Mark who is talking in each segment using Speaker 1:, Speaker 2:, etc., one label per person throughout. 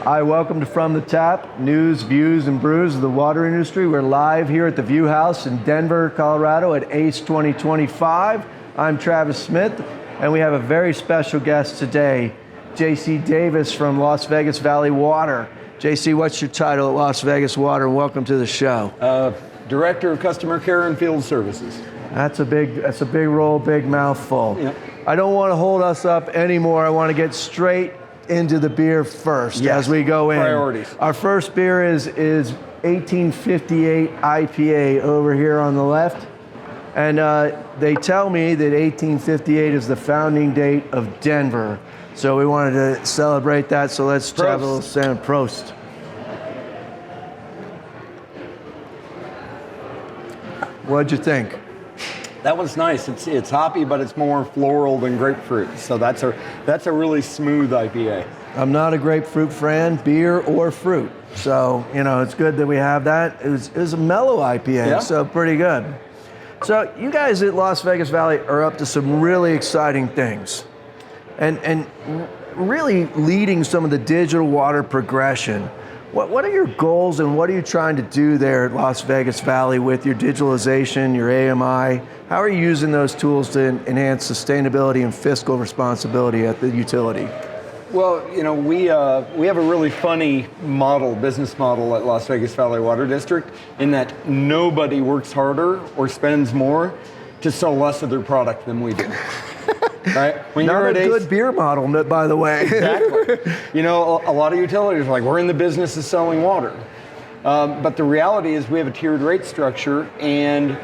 Speaker 1: Hi, welcome to From the Tap, news, views, and brews of the water industry. We're live here at the View House in Denver, Colorado at ACE 2025. I'm Travis Smith, and we have a very special guest today, JC Davis from Las Vegas Valley Water. JC, what's your title at Las Vegas Water, and welcome to the show.
Speaker 2: Director of Customer Care and Field Services.
Speaker 1: That's a big role, big mouthful.
Speaker 2: Yep.
Speaker 1: I don't want to hold us up anymore. I want to get straight into the beer first as we go in.
Speaker 2: Priorities.
Speaker 1: Our first beer is 1858 IPA over here on the left. And they tell me that 1858 is the founding date of Denver. So we wanted to celebrate that. So let's have a little sound. Prost. What'd you think?
Speaker 2: That one's nice. It's hoppy, but it's more floral than grapefruit. So that's a really smooth IPA.
Speaker 1: I'm not a grapefruit fan, beer or fruit. So, it's good that we have that. It was a mellow IPA, so pretty good. So you guys at Las Vegas Valley are up to some really exciting things and really leading some of the digital water progression. What are your goals and what are you trying to do there at Las Vegas Valley with your digitalization, your AMI? How are you using those tools to enhance sustainability and fiscal responsibility at the utility?
Speaker 2: Well, we have a really funny business model at Las Vegas Valley Water District in that nobody works harder or spends more to sell less of their product than we do. Right? When
Speaker 1: Not
Speaker 2: you're
Speaker 1: a
Speaker 2: at
Speaker 1: good beer model, by the way.
Speaker 2: Exactly. A lot of utilities are like, we're in the business of selling water. But the reality is we have a tiered rate structure, and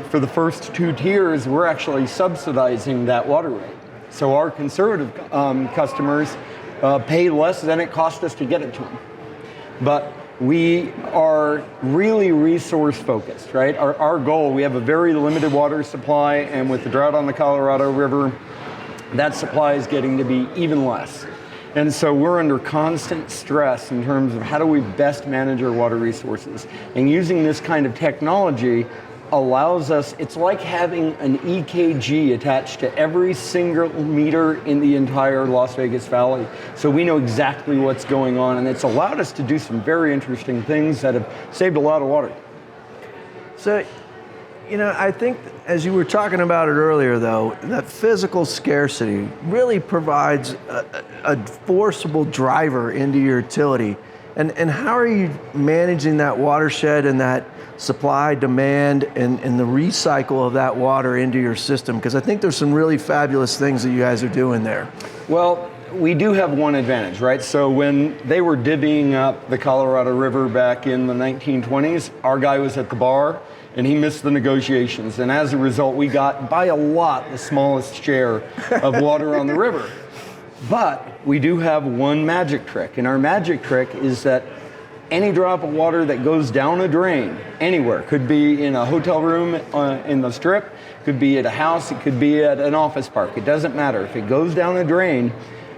Speaker 2: for the first two tiers, we're actually subsidizing that water rate. So our conservative customers pay less than it cost us to get it to them. But we are really resource focused, right? Our goal, we have a very limited water supply, and with the drought on the Colorado River, that supply is getting to be even less. And so we're under constant stress in terms of how do we best manage our water resources. And using this kind of technology allows us, it's like having an EKG attached to every single meter in the entire Las Vegas Valley. So we know exactly what's going on, and it's allowed us to do some very interesting things that have saved a lot of water.
Speaker 1: So, I think as you were talking about it earlier, though, that physical scarcity really provides a forcible driver into your utility. And how are you managing that watershed and that supply, demand, and the recycle of that water into your system? Because I think there's some really fabulous things that you guys are doing there.
Speaker 2: Well, we do have one advantage, right? So when they were divvying up the Colorado River back in the 1920s, our guy was at the bar and he missed the negotiations. And as a result, we got by a lot the smallest share of water on the river. But we do have one magic trick, and our magic trick is that any drop of water that goes down a drain anywhere, could be in a hotel room in the Strip, could be at a house, it could be at an office park, it doesn't matter. If it goes down a drain,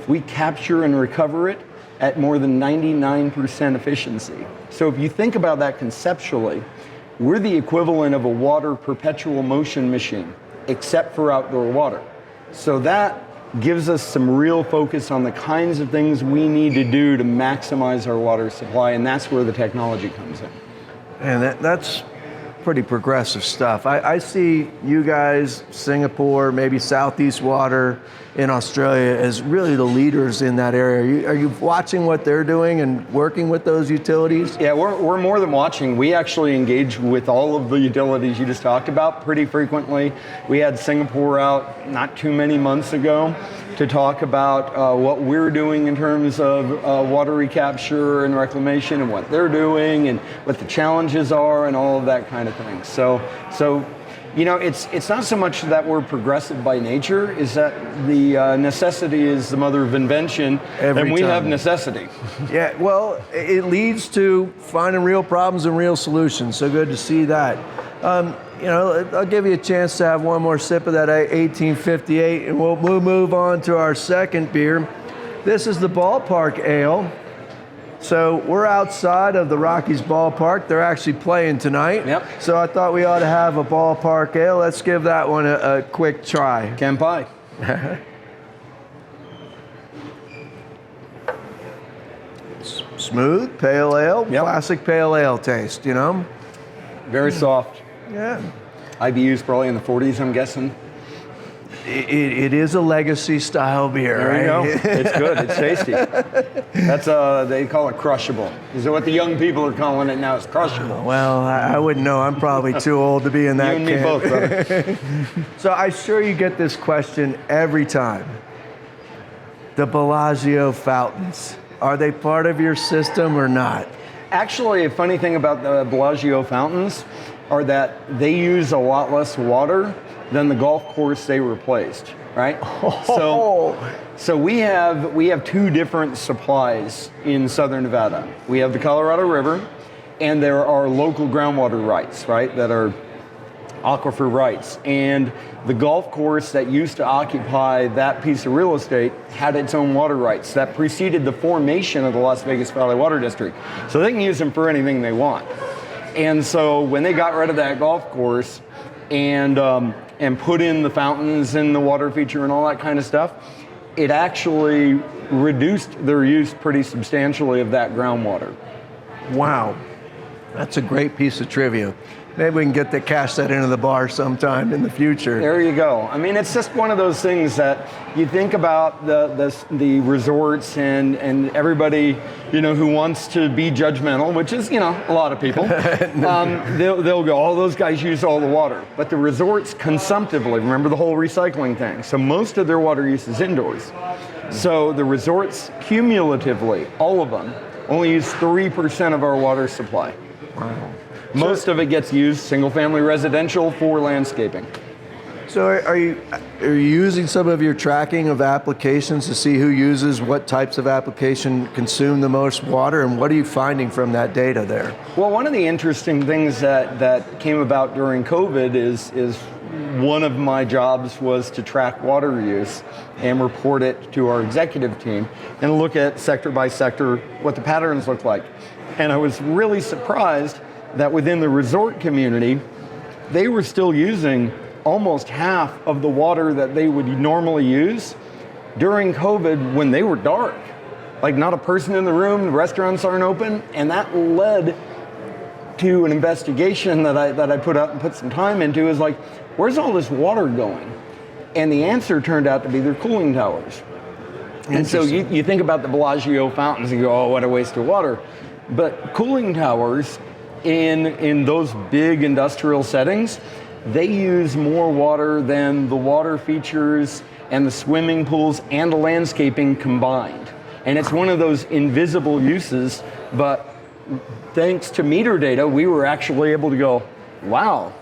Speaker 2: we capture and recover it at more than 99% efficiency. So if you think about that conceptually, we're the equivalent of a water perpetual motion machine, except for outdoor water. So that gives us some real focus on the kinds of things we need to do to maximize our water supply, and that's where the technology comes in.
Speaker 1: And that's pretty progressive stuff. I see you guys, Singapore, maybe Southeast Water in Australia, as really the leaders in that area. Are you watching what they're doing and working with those utilities?
Speaker 2: Yeah, we're more than watching. We actually engage with all of the utilities you just talked about pretty frequently. We had Singapore out not too many months ago to talk about what we're doing in terms of water recapture and reclamation and what they're doing and what the challenges are and all of that kind of thing. So it's not so much that we're progressive by nature, is that the necessity is the mother of invention, and we have necessity.
Speaker 1: Yeah, well, it leads to finding real problems and real solutions, so good to see that. I'll give you a chance to have one more sip of that 1858, and we'll move on to our second beer. This is the Ballpark Ale. So we're outside of the Rockies ballpark. They're actually playing tonight.
Speaker 2: Yep.
Speaker 1: So I thought we ought to have a Ballpark Ale. Let's give that one a quick try.
Speaker 2: Kanpai.
Speaker 1: Smooth, pale ale, classic pale ale taste, you know?
Speaker 2: Very soft.
Speaker 1: Yeah.
Speaker 2: IBU's probably in the 40s, I'm guessing.
Speaker 1: It is a legacy style beer,
Speaker 2: There
Speaker 1: right?
Speaker 2: you go. It's good. It's tasty. That's they call it crushable. Is what the young people are calling it now? It's crushable.
Speaker 1: Well, I wouldn't know. I'm probably too old to be in that
Speaker 2: You and me both, brother.
Speaker 1: So I'm sure you get this question every time. The Bellagio fountains, are they part of your system or not?
Speaker 2: Actually, a funny thing about the Bellagio fountains are that they use a lot less water than the golf course they replaced, right? So we have two different supplies in southern Nevada. We have the Colorado River, and there are local groundwater rights, right, that are aquifer rights. And the golf course that used to occupy that piece of real estate had its own water rights that preceded the formation of the Las Vegas Valley Water District. So they can use them for anything they want. And so when they got rid of that golf course and put in the fountains and the water feature and all that kind of stuff, it actually reduced their use pretty substantially of that groundwater.
Speaker 1: Wow, that's a great piece of trivia. Maybe we can get to cash that into the bar sometime in the future.
Speaker 2: There you go. I mean, it's just one of those things that you think about the resorts and everybody, you know, who wants to be judgmental, which is, you know, a lot of people. They'll go, all those guys use all the water. But the resorts consumptively, remember the whole recycling thing. So most of their water use is indoors. So the resorts cumulatively, all of them, only use 3% of our water supply.
Speaker 1: Wow.
Speaker 2: Most of it gets used single-family residential for landscaping.
Speaker 1: So are you using some of your tracking of applications to see who uses what types of application consume the most water, and what are you finding from that data there?
Speaker 2: Well, one of the interesting things that came about during COVID is one of my jobs was to track water use and report it to our executive team and look at sector by sector what the patterns look like. And I was really surprised that within the resort community, they were still using almost half of the water that they would normally use during COVID when they were dark. Like not a person in the room, the restaurants aren't open, and that led to an investigation that I put some time into, is like, where's all this water going? And the answer turned out to be their cooling towers. And so you think about the Bellagio fountains and you go, oh, what a waste of water. But cooling towers in those big industrial settings, they use more water than the water features and the swimming pools and the landscaping combined. And it's one of those invisible uses, but thanks to meter data, we were actually able to go, wow,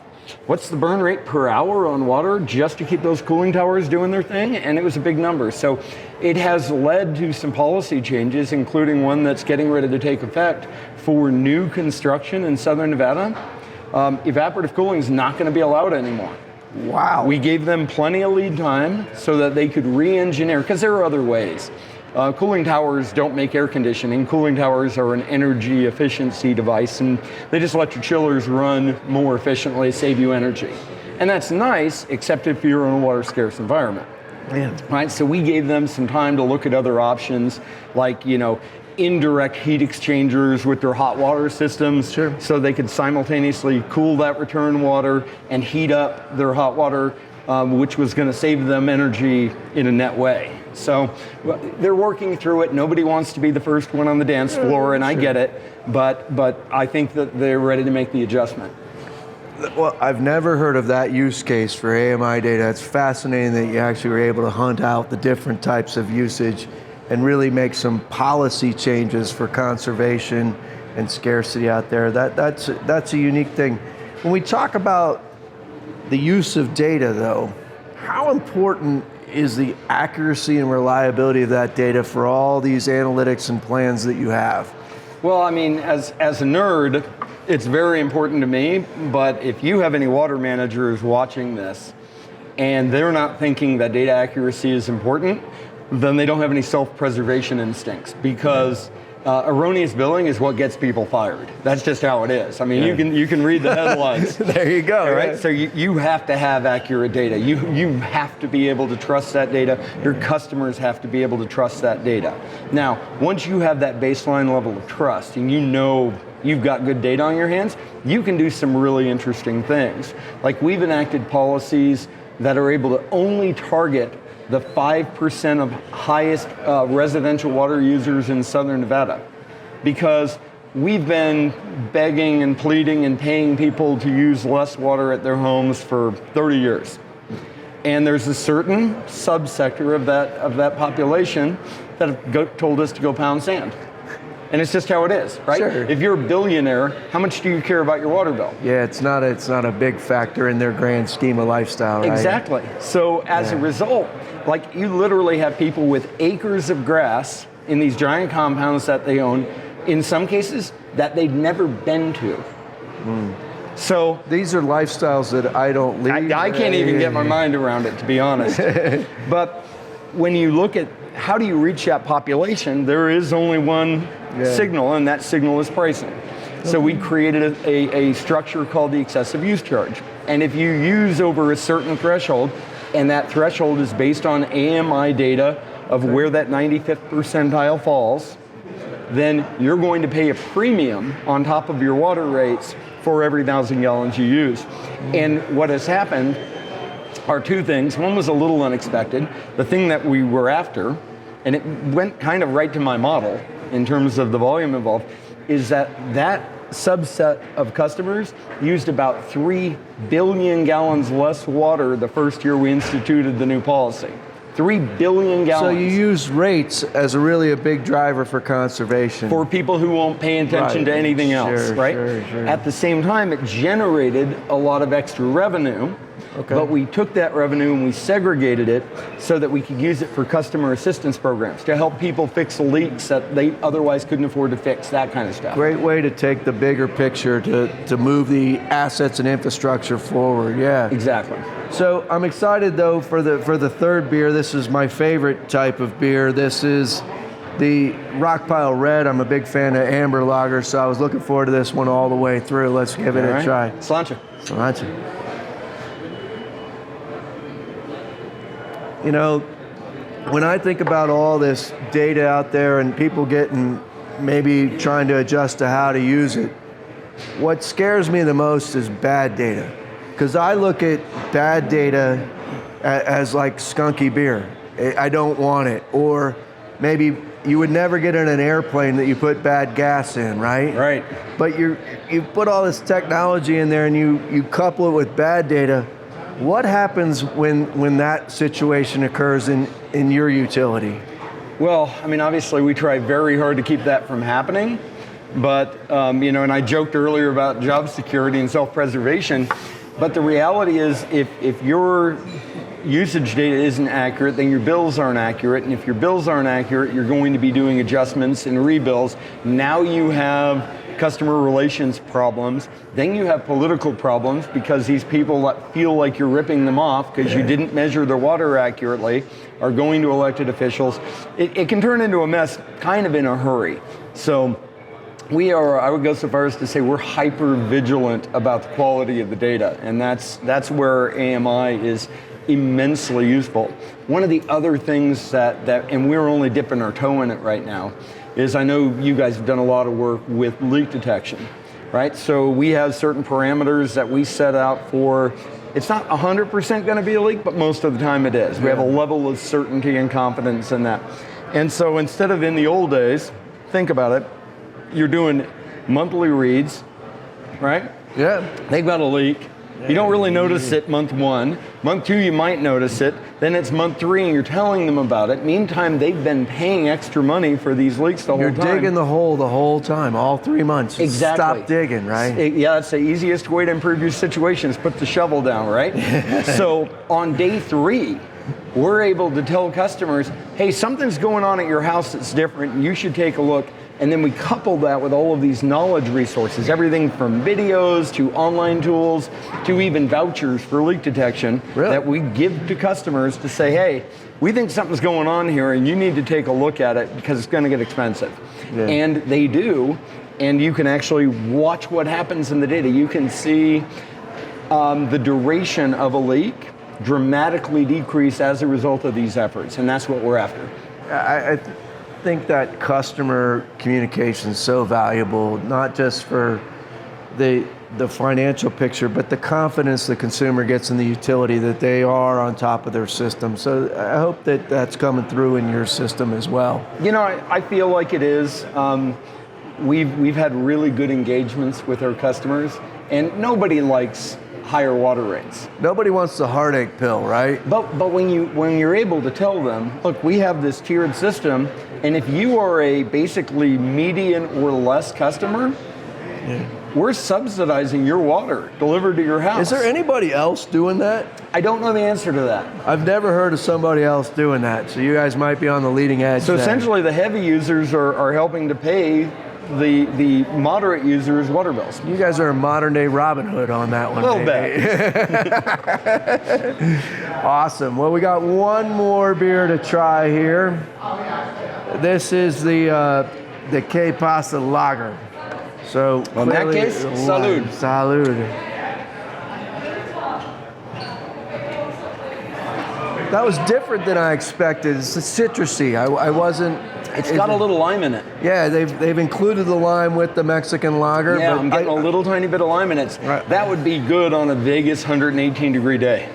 Speaker 2: what's the burn rate per hour on water just to keep those cooling towers doing their thing? And it was a big number. So it has led to some policy changes, including one that's getting ready to take effect for new construction in Southern Nevada. Evaporative cooling is not going to be allowed anymore.
Speaker 1: Wow.
Speaker 2: We gave them plenty of lead time so that they could re-engineer, because there are other ways. Cooling towers don't make air conditioning. Cooling towers are an energy efficiency device, and they just let your chillers run more efficiently, save you energy. And that's nice, except if you're in a water scarce environment.
Speaker 1: Man.
Speaker 2: Right, so we gave them some time to look at other options, like, you know, indirect heat exchangers with their hot water systems,
Speaker 1: sure,
Speaker 2: so they could simultaneously cool that return water and heat up their hot water, which was going to save them energy in a net way. So they're working through it. Nobody wants to be the first one on the dance floor, and I get it, but I think that they're ready to make the adjustment.
Speaker 1: Well, I've never heard of that use case for AMI data. It's fascinating that you actually were able to hunt out the different types of usage and really make some policy changes for conservation and scarcity out there. That's a unique thing. When we talk about the use of data, though, how important is the accuracy and reliability of that data for all these analytics and plans that you have?
Speaker 2: Well, I mean, as a nerd, it's very important to me, but if you have any water managers watching this and they're not thinking that data accuracy is important, then they don't have any self-preservation instincts, because erroneous billing is what gets people fired. That's just how it is. I mean, you can read the headlines.
Speaker 1: There you go.
Speaker 2: Right?
Speaker 1: Right?
Speaker 2: So you have to have accurate data. You have to be able to trust that data. Your customers have to be able to trust that data. Now, once you have that baseline level of trust and you know you've got good data on your hands, you can do some really interesting things. Like we've enacted policies that are able to only target the 5% of highest residential water users in Southern Nevada, because we've been begging and pleading and paying people to use less water at their homes for 30 years. And there's a certain subsector of that population that have told us to go pound sand. And it's just how it is, right?
Speaker 1: Sure.
Speaker 2: If you're a billionaire, how much do you care about your water bill?
Speaker 1: Yeah, it's not a big factor in their grand scheme of lifestyle, right?
Speaker 2: Exactly. So as a result, like you literally have people with acres of grass in these giant compounds that they own, in some cases that they've never been to. So
Speaker 1: these are lifestyles that I don't lead.
Speaker 2: I can't even get my mind around it, to be honest. But when you look at how do you reach that population, there is only one signal, and that signal is pricing. So we created a structure called the excessive use charge. And if you use over a certain threshold, and that threshold is based on AMI data of where that 95th percentile falls, then you're going to pay a premium on top of your water rates for every 1,000 gallons you use. And what has happened are two things. One was a little unexpected. The thing that we were after, and it went kind of right to my model in terms of the volume involved, is that subset of customers used about 3 billion gallons less water the first year we instituted the new policy. 3 billion gallons.
Speaker 1: So you use rates as a big driver for conservation.
Speaker 2: For people who won't pay attention to anything else, right?
Speaker 1: Sure.
Speaker 2: At the same time, it generated a lot of extra revenue. But we took that revenue and we segregated it so that we could use it for customer assistance programs to help people fix leaks that they otherwise couldn't afford to fix, that kind of stuff.
Speaker 1: Great way to take the bigger picture to move the assets and infrastructure forward. Yeah.
Speaker 2: Exactly.
Speaker 1: So I'm excited though for the third beer. This is my favorite type of beer. This is the Rockpile Red. I'm a big fan of amber lager, so I was looking forward to this one all the way through. Let's give it a try.
Speaker 2: Sláinte.
Speaker 1: Sláinte. You know, when I think about all this data out there and people getting maybe trying to adjust to how to use it, what scares me the most is bad data. Because I look at bad data as like skunky beer. I don't want it. Or maybe you would never get in an airplane that you put bad gas in, right?
Speaker 2: Right.
Speaker 1: But you put all this technology in there and you couple it with bad data. What happens when that situation occurs in your utility?
Speaker 2: Well, I mean, obviously we try very hard to keep that from happening, but, and I joked earlier about job security and self-preservation, but the reality is if your usage data isn't accurate, then your bills aren't accurate, and if your bills aren't accurate, you're going to be doing adjustments and rebills. Now you have customer relations problems, then you have political problems because these people that feel like you're ripping them off because you didn't measure their water accurately are going to elected officials. It can turn into a mess kind of in a hurry. So we are, I would go so far as to say we're hyper vigilant about the quality of the data, and that's where AMI is immensely useful. One of the other things that and we're only dipping our toe in it right now, is I know you guys have done a lot of work with leak detection, right? So we have certain parameters that we set out for, it's not 100% gonna be a leak, but most of the time it is. We have a level of certainty and confidence in that. And so instead of in the old days, think about it, you're doing monthly reads, right?
Speaker 1: Yeah.
Speaker 2: They've got a leak. You don't really notice it month 1. Month 2, you might notice it. Then it's month 3, and you're telling them about it. Meantime, they've been paying extra money for these leaks the whole time.
Speaker 1: You're digging the hole the whole time, all 3 months.
Speaker 2: Exactly.
Speaker 1: Stop digging, right?
Speaker 2: Yeah, that's the easiest way to improve your situation is put the shovel down, right? So on day 3, we're able to tell customers, hey, something's going on at your house that's different, and you should take a look. And then we couple that with all of these knowledge resources, everything from videos to online tools to even vouchers for leak detection that we give to customers to say, hey, we think something's going on here and you need to take a look at it because it's going to get expensive.
Speaker 1: Yeah.
Speaker 2: And they do, and you can actually watch what happens in the data. You can see the duration of a leak dramatically decrease as a result of these efforts, and that's what we're after.
Speaker 1: I think that customer communication is so valuable, not just for the financial picture, but the confidence the consumer gets in the utility that they are on top of their system. So I hope that that's coming through in your system as well.
Speaker 2: You know, I feel like it is. We've had really good engagements with our customers, and nobody likes higher water rates.
Speaker 1: Nobody wants the heartache pill, right?
Speaker 2: But when you're able to tell them, look, we have this tiered system, and if you are a basically median or less customer, we're subsidizing your water delivered to your house.
Speaker 1: Is there anybody else doing that?
Speaker 2: I don't know the answer to that.
Speaker 1: I've never heard of somebody else doing that, so you guys might be on the leading edge.
Speaker 2: So essentially the heavy users are helping to pay the moderate users' water bills.
Speaker 1: You guys are a modern day Robin Hood on that one.
Speaker 2: A little bit.
Speaker 1: Awesome. Well, we got one more beer to try here. This is the K Pasta Lager. So
Speaker 2: in that case, salud.
Speaker 1: Salud. That was different than I expected. It's citrusy. I wasn't.
Speaker 2: It's got a little lime in it.
Speaker 1: Yeah, they've included the lime with the Mexican lager.
Speaker 2: Yeah,
Speaker 1: but
Speaker 2: I'm getting a little tiny bit of lime in it.
Speaker 1: Right.
Speaker 2: That would be good on a Vegas 118 degree day.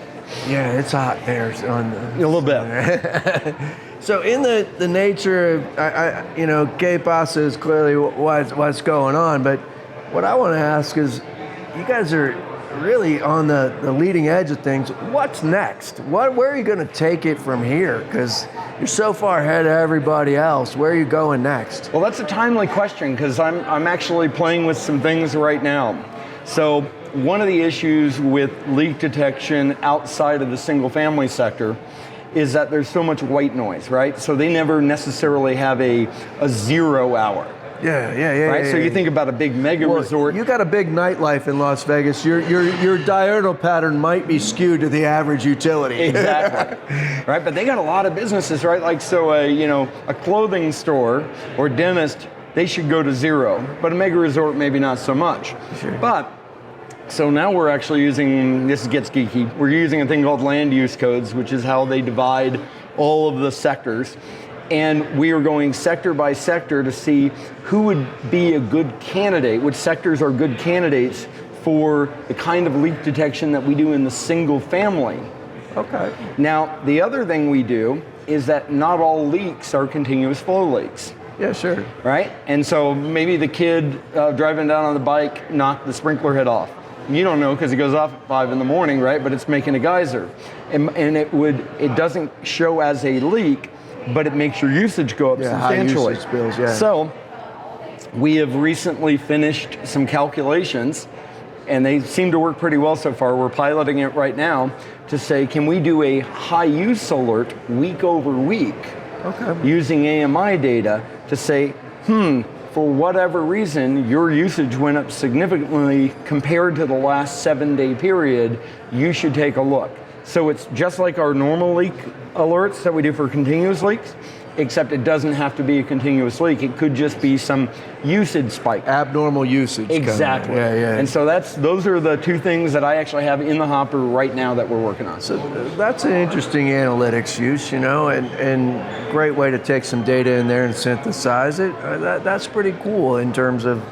Speaker 1: Yeah, it's hot there.
Speaker 2: A little bit.
Speaker 1: So in the nature of, K Pasta is clearly what's going on, but what I want to ask is, you guys are really on the leading edge of things. What's next? Where are you going to take it from here? Because you're so far ahead of everybody else. Where are you going next?
Speaker 2: Well, that's a timely question, because I'm actually playing with some things right now. So one of the issues with leak detection outside of the single family sector is that there's so much white noise, right? So they never necessarily have a 0 hour.
Speaker 1: Yeah.
Speaker 2: Right. So you think about a big mega resort.
Speaker 1: You got a big nightlife in Las Vegas. Your diurnal pattern might be skewed to the average utility.
Speaker 2: Exactly. Right. But they got a lot of businesses, right? Like, so a clothing store or dentist, they should go to 0. But a mega resort, maybe not so much.
Speaker 1: Sure.
Speaker 2: But so now we're actually using, this gets geeky, we're using a thing called land use codes, which is how they divide all of the sectors. And we are going sector by sector to see who would be a good candidate, which sectors are good candidates for the kind of leak detection that we do in the single family.
Speaker 1: Okay.
Speaker 2: Now, the other thing we do is that not all leaks are continuous flow leaks.
Speaker 1: Yeah, sure.
Speaker 2: Right? And so maybe the kid driving down on the bike knocked the sprinkler head off. You don't know because it goes off at 5 in the morning, right? But it's making a geyser. And it doesn't show as a leak, but it makes your usage go up substantially.
Speaker 1: High usage bills, yeah.
Speaker 2: So we have recently finished some calculations, and they seem to work pretty well so far. We're piloting it right now to say, can we do a high use alert week over week?
Speaker 1: Okay.
Speaker 2: Using AMI data to say, for whatever reason, your usage went up significantly compared to the last 7-day period, you should take a look. So it's just like our normal leak alerts that we do for continuous leaks, except it doesn't have to be a continuous leak. It could just be some usage spike.
Speaker 1: Abnormal usage.
Speaker 2: Exactly.
Speaker 1: Yeah.
Speaker 2: And so those are the two things that I actually have in the hopper right now that we're working on.
Speaker 1: So that's an interesting analytics use, and great way to take some data in there and synthesize it. That's pretty cool in terms of,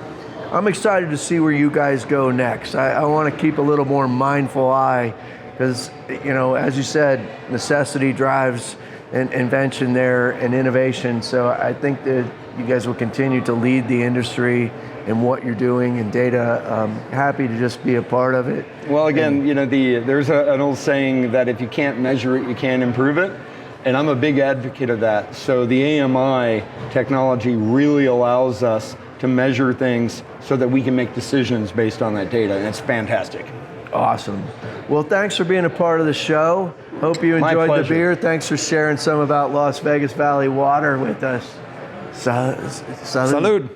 Speaker 1: I'm excited to see where you guys go next. I want to keep a little more mindful eye, because, as you said, necessity drives invention there and innovation. So I think that you guys will continue to lead the industry in what you're doing in data. Happy to just be a part of it.
Speaker 2: Well, again, there's an old saying that if you can't measure it, you can't improve it. And I'm a big advocate of that. So the AMI technology really allows us to measure things so that we can make decisions based on that data. And it's fantastic.
Speaker 1: Awesome. Well, thanks for being a part of the show. Hope you enjoyed the beer. Thanks for sharing some about Las Vegas Valley water with us. Salud.
Speaker 2: Salud.